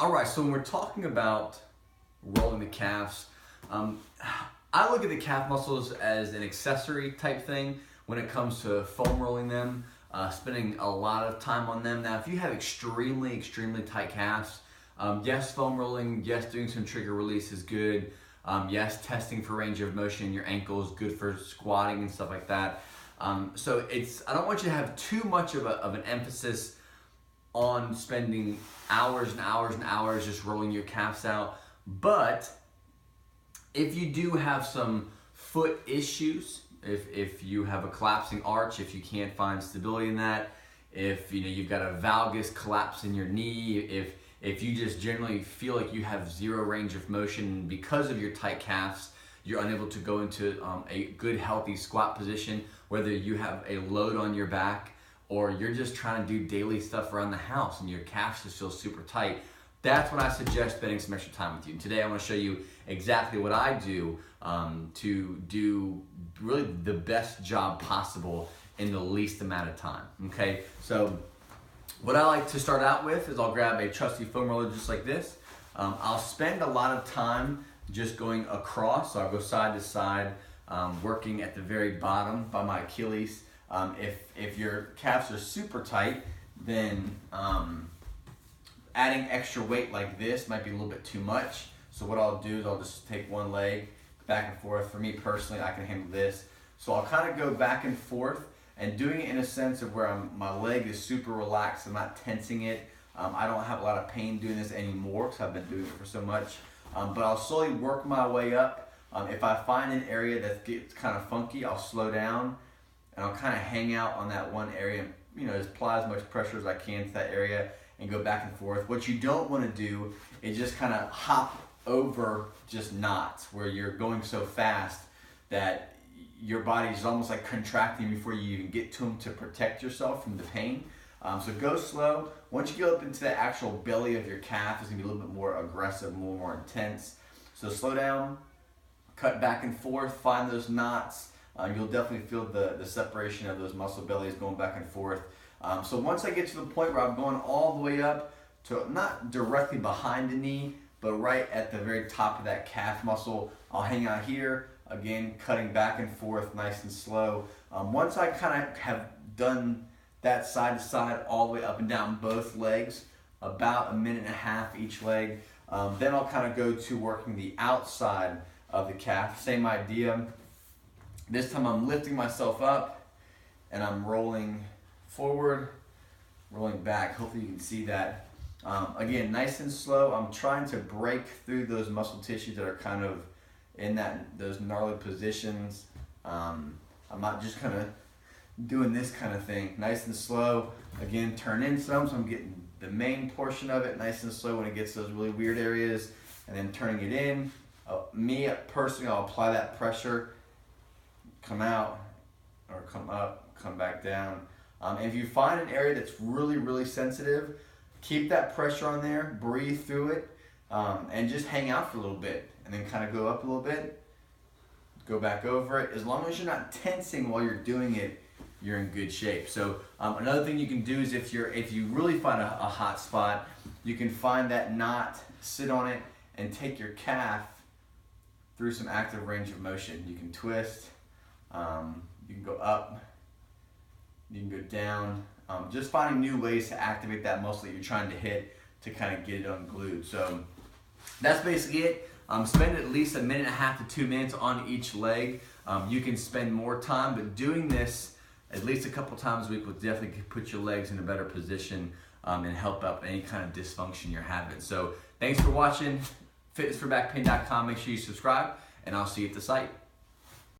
All right, so when we're talking about rolling the calves, I look at the calf muscles as an accessory type thing when it comes to foam rolling them, spending a lot of time on them. Now, if you have extremely tight calves, yes, foam rolling, yes, doing some trigger release is good. Yes, testing for range of motion in your ankles, good for squatting and stuff like that. So I don't want you to have too much of an emphasis on spending hours and hours and hours just rolling your calves out. But if you do have some foot issues, if you have a collapsing arch, if you can't find stability in that, if you've got a valgus collapse in your knee, if you just generally feel like you have zero range of motion because of your tight calves, you're unable to go into a good healthy squat position, whether you have a load on your back or you're just trying to do daily stuff around the house and your calves just feel super tight, that's when I suggest spending some extra time with you. And today I want to show you exactly what I do to do really the best job possible in the least amount of time, okay? So what I like to start out with is I'll grab a trusty foam roller just like this. I'll spend a lot of time just going across, so I'll go side to side, working at the very bottom by my Achilles. If your calves are super tight, then adding extra weight like this might be a little bit too much. So what I'll do is I'll just take one leg back and forth. For me personally, I can handle this. So I'll kind of go back and forth and doing it in a sense of where my leg is super relaxed. I'm not tensing it. I don't have a lot of pain doing this anymore because I've been doing it for so much. But I'll slowly work my way up. If I find an area that gets kind of funky, I'll slow down and I'll kind of hang out on that one area, just apply as much pressure as I can to that area and go back and forth. What you don't want to do is just kind of hop over just knots where you're going so fast that your body is almost like contracting before you even get to them to protect yourself from the pain. So go slow. Once you get up into the actual belly of your calf, it's going to be a little bit more aggressive, more intense. So slow down, cut back and forth, find those knots. You'll definitely feel the separation of those muscle bellies going back and forth. So once I get to the point where I'm going all the way up to not directly behind the knee, but right at the very top of that calf muscle, I'll hang out here, again, cutting back and forth nice and slow. Once I kind of have done that side to side all the way up and down both legs, about 1.5 minutes each leg, then I'll kind of go to working the outside of the calf. Same idea. This time I'm lifting myself up and I'm rolling forward, rolling back. Hopefully you can see that. Again, nice and slow. I'm trying to break through those muscle tissues that are kind of in those gnarly positions. I'm not just kind of doing this kind of thing. Nice and slow. Again, turn in some, so I'm getting the main portion of it nice and slow when it gets to those really weird areas, and then turning it in. Me personally, I'll apply that pressure, come out, or come up, come back down. And if you find an area that's really sensitive, keep that pressure on there, breathe through it, and just hang out for a little bit, and then kind of go up a little bit, go back over it. As long as you're not tensing while you're doing it, you're in good shape. So another thing you can do is if you really find a hot spot, you can find that knot, sit on it, and take your calf through some active range of motion. You can twist, you can go up, you can go down. Just finding new ways to activate that muscle that you're trying to hit to kind of get it unglued. So that's basically it. Spend at least 1.5 minutes to 2 minutes on each leg. You can spend more time, but doing this at least a couple times a week will definitely put your legs in a better position and help out any kind of dysfunction you're having. So thanks for watching. FitnessForBackPain.com. Make sure you subscribe, and I'll see you at the site.